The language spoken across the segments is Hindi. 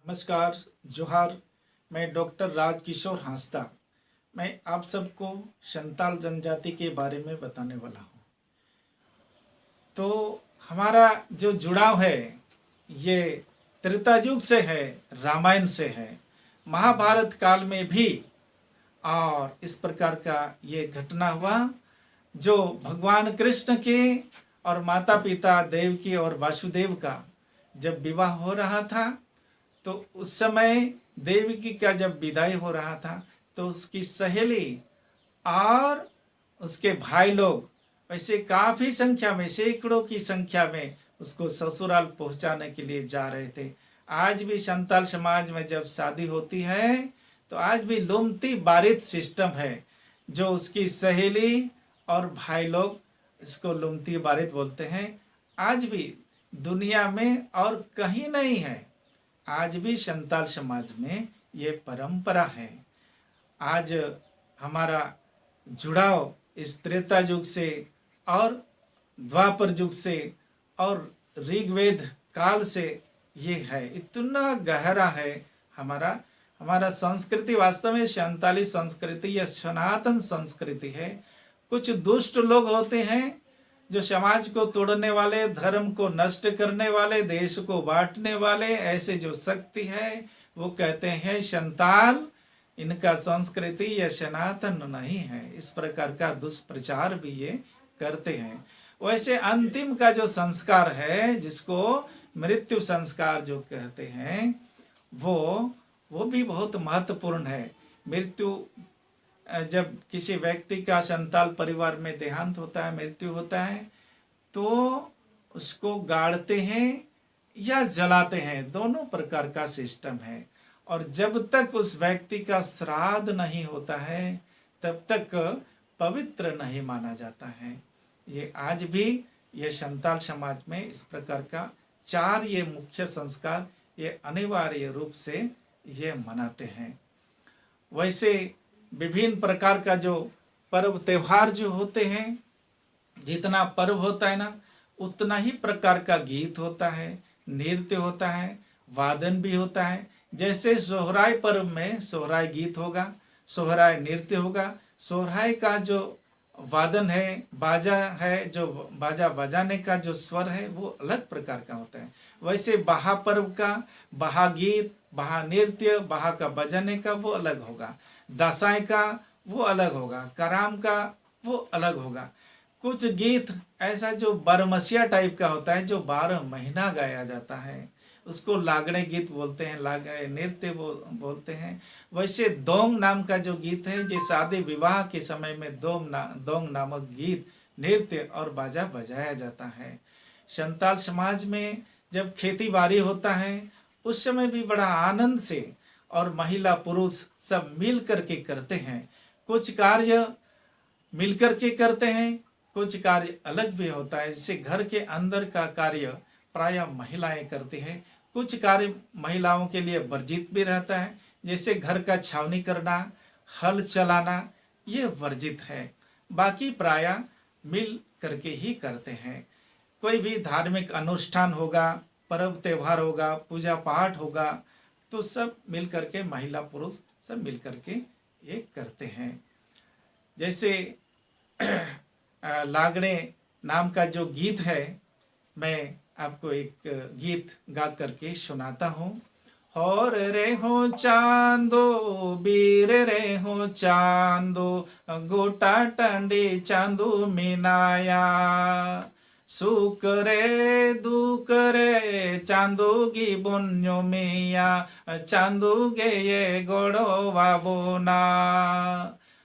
नमस्कार, जोहार। मैं डॉक्टर राजकिशोर हांसदा। मैं आप सबको संताल जनजाति के बारे में बताने वाला हूँ। तो हमारा जो जुड़ाव है ये त्रेता युग से है, रामायण से है, महाभारत काल में भी। और इस प्रकार का ये घटना हुआ जो भगवान कृष्ण के और माता पिता देवकी और वासुदेव का जब विवाह हो रहा था, तो उस समय देवकी का जब विदाई हो रहा था तो उसकी सहेली और उसके भाई लोग वैसे काफी संख्या में, सैकड़ों की संख्या में उसको ससुराल पहुंचाने के लिए जा रहे थे। आज भी संताल समाज में जब शादी होती है तो आज भी लुमती बारित सिस्टम है, जो उसकी सहेली और भाई लोग इसको लुमती बारित बोलते हैं। आज भी दुनिया में और कहीं नहीं है, आज भी संताल समाज में ये परंपरा है। आज हमारा जुड़ाव इस त्रेता युग से और द्वापर युग से और ऋग्वेद काल से ये है, इतना गहरा है। हमारा हमारा संस्कृति वास्तव में संताली संस्कृति या सनातन संस्कृति है। कुछ दुष्ट लोग होते हैं जो समाज को तोड़ने वाले, धर्म को नष्ट करने वाले, देश को बांटने वाले, ऐसे जो शक्ति है वो कहते हैं संताल, इनका संस्कृति या सनातन नहीं है। इस प्रकार का दुष्प्रचार भी ये करते हैं। वैसे अंतिम का जो संस्कार है, जिसको मृत्यु संस्कार जो कहते हैं, वो भी बहुत महत्वपूर्ण है। मृत्यु जब किसी व्यक्ति का संताल परिवार में देहांत होता है, मृत्यु होता है, तो उसको गाड़ते हैं या जलाते हैं, दोनों प्रकार का सिस्टम है। और जब तक उस व्यक्ति का श्राद्ध नहीं होता है तब तक पवित्र नहीं माना जाता है। ये आज भी ये संताल समाज में इस प्रकार का 4 ये मुख्य संस्कार ये अनिवार्य रूप से ये मनाते हैं। वैसे विभिन्न प्रकार का जो पर्व त्योहार जो होते हैं, जितना पर्व होता है ना उतना ही प्रकार का गीत होता है, नृत्य होता है, वादन भी होता है। जैसे सोहराय पर्व में सोहराय गीत होगा, सोहराय नृत्य होगा, सोहराय का जो वादन है, बाजा है, जो बाजा बजाने का जो स्वर है वो अलग प्रकार का होता है। वैसे बाहा पर्व का बाहा गीत, बाहा नृत्य, बाहा का बजाने का वो अलग होगा, दसाई का वो अलग होगा, कराम का वो अलग होगा। कुछ गीत ऐसा जो बारहमसिया टाइप का होता है, जो 12 महीना गाया जाता है, उसको लागड़े गीत बोलते हैं, लागड़े नृत्य बोलते हैं। वैसे दोंग नाम का जो गीत है, जो शादी विवाह के समय में दोंग नामक गीत, नृत्य और बाजा बजाया जाता है। संताल समाज में जब खेती बाड़ी होता है उस समय भी बड़ा आनंद से और महिला पुरुष सब मिल करके करते हैं। कुछ कार्य मिल करके करते हैं, कुछ कार्य अलग भी होता है। जैसे घर के अंदर का कार्य प्रायः महिलाएं करती हैं, कुछ कार्य महिलाओं के लिए वर्जित भी रहता है, जैसे घर का छावनी करना, हल चलाना, ये वर्जित है। बाकी प्रायः मिल करके ही करते हैं। कोई भी धार्मिक अनुष्ठान होगा, पर्व त्योहार होगा, पूजा पाठ होगा, तो सब मिल करके, महिला पुरुष सब मिल करके ये करते हैं। जैसे लागड़े नाम का जो गीत है, मैं आपको एक गीत गा करके सुनाता हूँ। और रे हो चांदो बीर रे हो चांदो, गोटा टंडी चांदो मिनाया, सुख रे दुख रे चांदोगी बुन्यो मिया, चांदोगे ये गोड़ो वाबोना,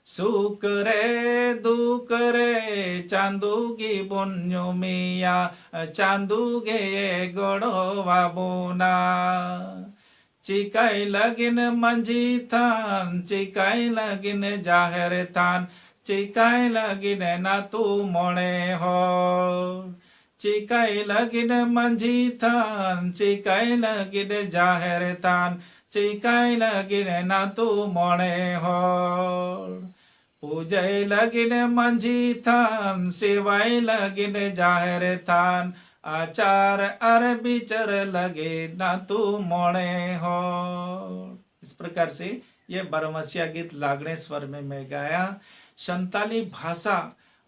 सुख रे दुख रे चांदोगी बुन्यो मिया, चांदोगे ये गोड़ो वाबोना, चिकाई लगिन मंजी थान, चिकाई लगिन जाहिर थान, चिकाई लगिन ना तू मोड़े हो, चिकाई लगिन मंजी थान, चिकाई लगिन जाहिर थान, चिकाई लगिन ना तू मोड़े हो, पूजय लगिन मंजी थान, सेवाई लगिन जाहिर थान, आचार अर बिचर लगे ना तू मोड़े हो। इस प्रकार से ये बारहमसिया गीत लागणे स्वर में मैं गाया। संताली भाषा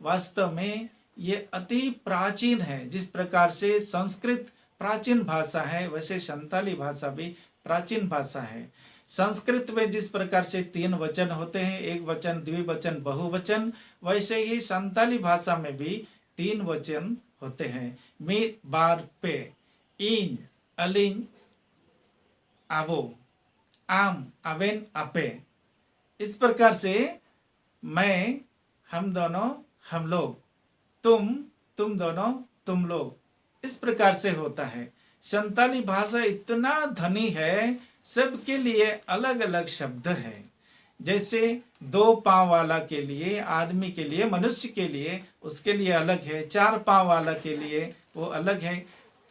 वास्तव में ये अति प्राचीन है। जिस प्रकार से संस्कृत प्राचीन भाषा है, वैसे संताली भाषा भी प्राचीन भाषा है। संस्कृत में जिस प्रकार से 3 वचन होते हैं, एक वचन, द्विवचन, बहुवचन, वैसे ही संताली भाषा में भी 3 वचन होते हैं। मी बार पे, इन अलिन आबो, आम अवेन अपे। इस प्रकार से मैं, हम दोनों, हम लोग, तुम दोनों, तुम लोग, इस प्रकार से होता है। संताली भाषा इतना धनी है, सबके लिए अलग अलग शब्द है। जैसे 2 पांव वाला के लिए, आदमी के लिए, मनुष्य के लिए, उसके लिए अलग है। 4 पांव वाला के लिए वो अलग है।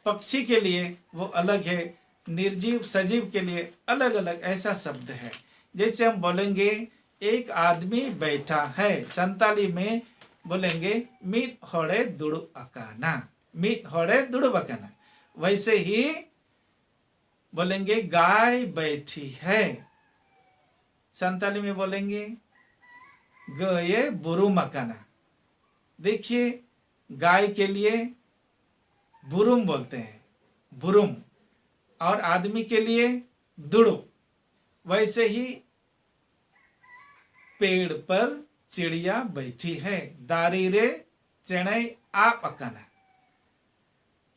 पक्षी के लिए वो अलग है। निर्जीव सजीव के लिए अलग अलग ऐसा शब्द है। जैसे हम बोलेंगे एक आदमी बैठा है, संताली में बोलेंगे मीत होड़े दुड़ु अकाना, मीत होड़े दुड़ु अकाना। वैसे ही बोलेंगे गाय बैठी है, संताली में बोलेंगे गये बुरुम अकाना। देखिए, गाय के लिए बुरुम बोलते हैं, बुरुम, और आदमी के लिए दुड़ु। वैसे ही पेड़ पर चिड़िया बैठी है, दारी रे चेणई आप अकाना।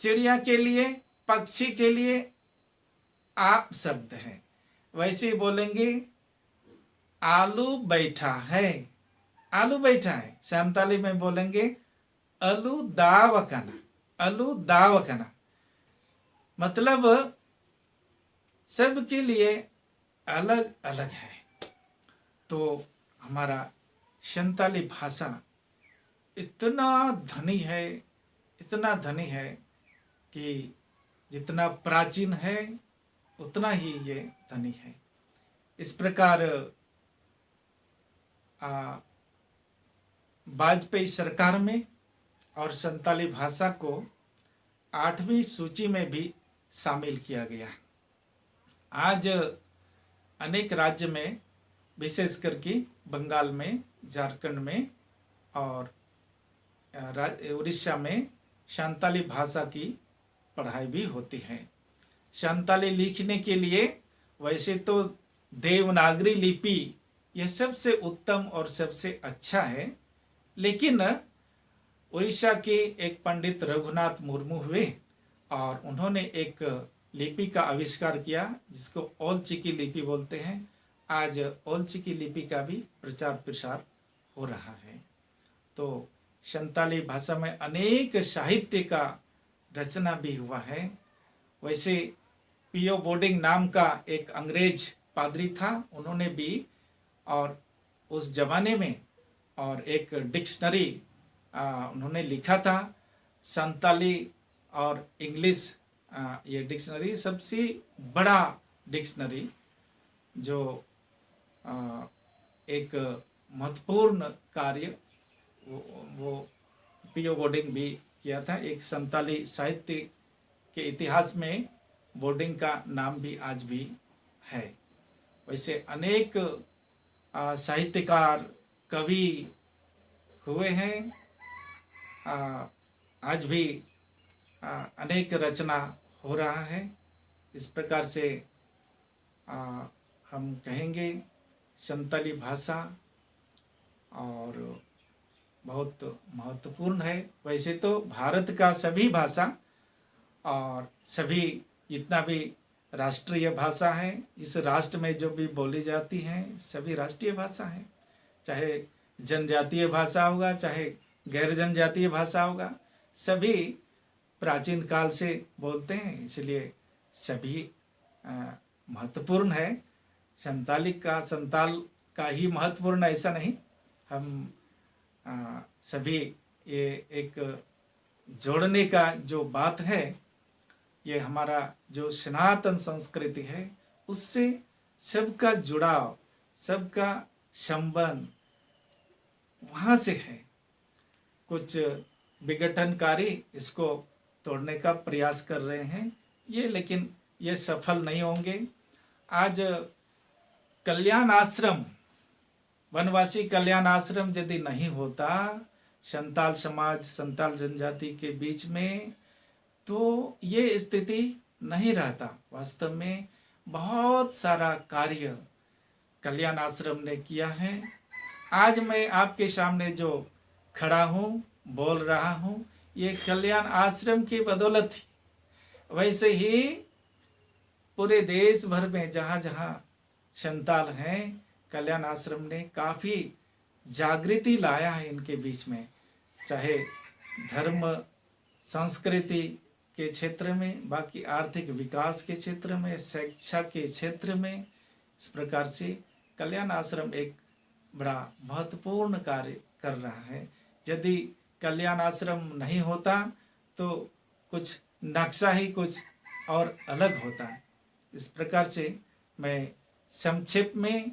चिड़िया के लिए, पक्षी के लिए आप शब्द है। वैसे ही बोलेंगे आलू बैठा है, आलू बैठा है, संताली में बोलेंगे अलू दाव अकाना, अलू दाव अकाना। मतलब सबके लिए अलग अलग है। तो हमारा संताली भाषा इतना धनी है, इतना धनी है कि जितना प्राचीन है उतना ही ये धनी है। इस प्रकार वाजपेयी सरकार में और संताली भाषा को 8वीं सूची में भी शामिल किया गया। आज अनेक राज्य में, विशेष करके बंगाल में, झारखंड में और उड़ीसा में संताली भाषा की पढ़ाई भी होती है। संताली लिखने के लिए वैसे तो देवनागरी लिपि यह सबसे उत्तम और सबसे अच्छा है, लेकिन उड़ीसा के एक पंडित रघुनाथ मुर्मू हुए और उन्होंने एक लिपि का आविष्कार किया जिसको ओल चिकी लिपि बोलते हैं। आज ओल चिकी लिपि का भी प्रचार प्रसार हो रहा है। तो संताली भाषा में अनेक साहित्य का रचना भी हुआ है। वैसे पीओ बोर्डिंग नाम का एक अंग्रेज पादरी था, उन्होंने भी और उस जमाने में और एक डिक्शनरी उन्होंने लिखा था, संताली और इंग्लिश। ये डिक्शनरी सबसे बड़ा डिक्शनरी जो एक महत्वपूर्ण कार्य वो पीओ बोर्डिंग भी किया था। एक संताली साहित्य के इतिहास में बोर्डिंग का नाम भी आज भी है। वैसे अनेक साहित्यकार, कवि हुए हैं। आज भी अनेक रचना हो रहा है। इस प्रकार से हम कहेंगे संताली भाषा और बहुत महत्वपूर्ण है। वैसे तो भारत का सभी भाषा और सभी जितना भी राष्ट्रीय भाषा है, इस राष्ट्र में जो भी बोली जाती हैं सभी राष्ट्रीय भाषा है। चाहे जनजातीय भाषा होगा, चाहे गैर जनजातीय भाषा होगा, सभी प्राचीन काल से बोलते हैं, इसलिए सभी महत्वपूर्ण है। संताली का, संताल का ही महत्वपूर्ण ऐसा नहीं। हम सभी ये एक जोड़ने का जो बात है, ये हमारा जो सनातन संस्कृति है उससे सबका जुड़ाव, सबका संबंध वहाँ से है। कुछ विघटनकारी इसको तोड़ने का प्रयास कर रहे हैं ये, लेकिन ये सफल नहीं होंगे। आज कल्याण आश्रम, वनवासी कल्याण आश्रम यदि नहीं होता संताल समाज, संताल जनजाति के बीच में, तो ये स्थिति नहीं रहता। वास्तव में बहुत सारा कार्य कल्याण आश्रम ने किया है। आज मैं आपके सामने जो खड़ा हूँ, बोल रहा हूँ, ये कल्याण आश्रम की बदौलत थी। वैसे ही पूरे देश भर में जहाँ जहाँ संताल हैं, कल्याण आश्रम ने काफ़ी जागृति लाया है इनके बीच में, चाहे धर्म संस्कृति के क्षेत्र में, बाकी आर्थिक विकास के क्षेत्र में, शिक्षा के क्षेत्र में। इस प्रकार से कल्याण आश्रम एक बड़ा महत्वपूर्ण कार्य कर रहा है। यदि कल्याण आश्रम नहीं होता तो कुछ नक्शा ही कुछ और अलग होता है। इस प्रकार से मैं संक्षेप में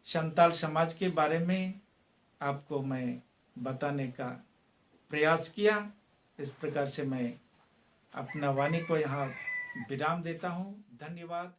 संताल समाज के बारे में आपको मैं बताने का प्रयास किया। इस प्रकार से मैं अपना वाणी को यहाँ विराम देता हूँ। धन्यवाद।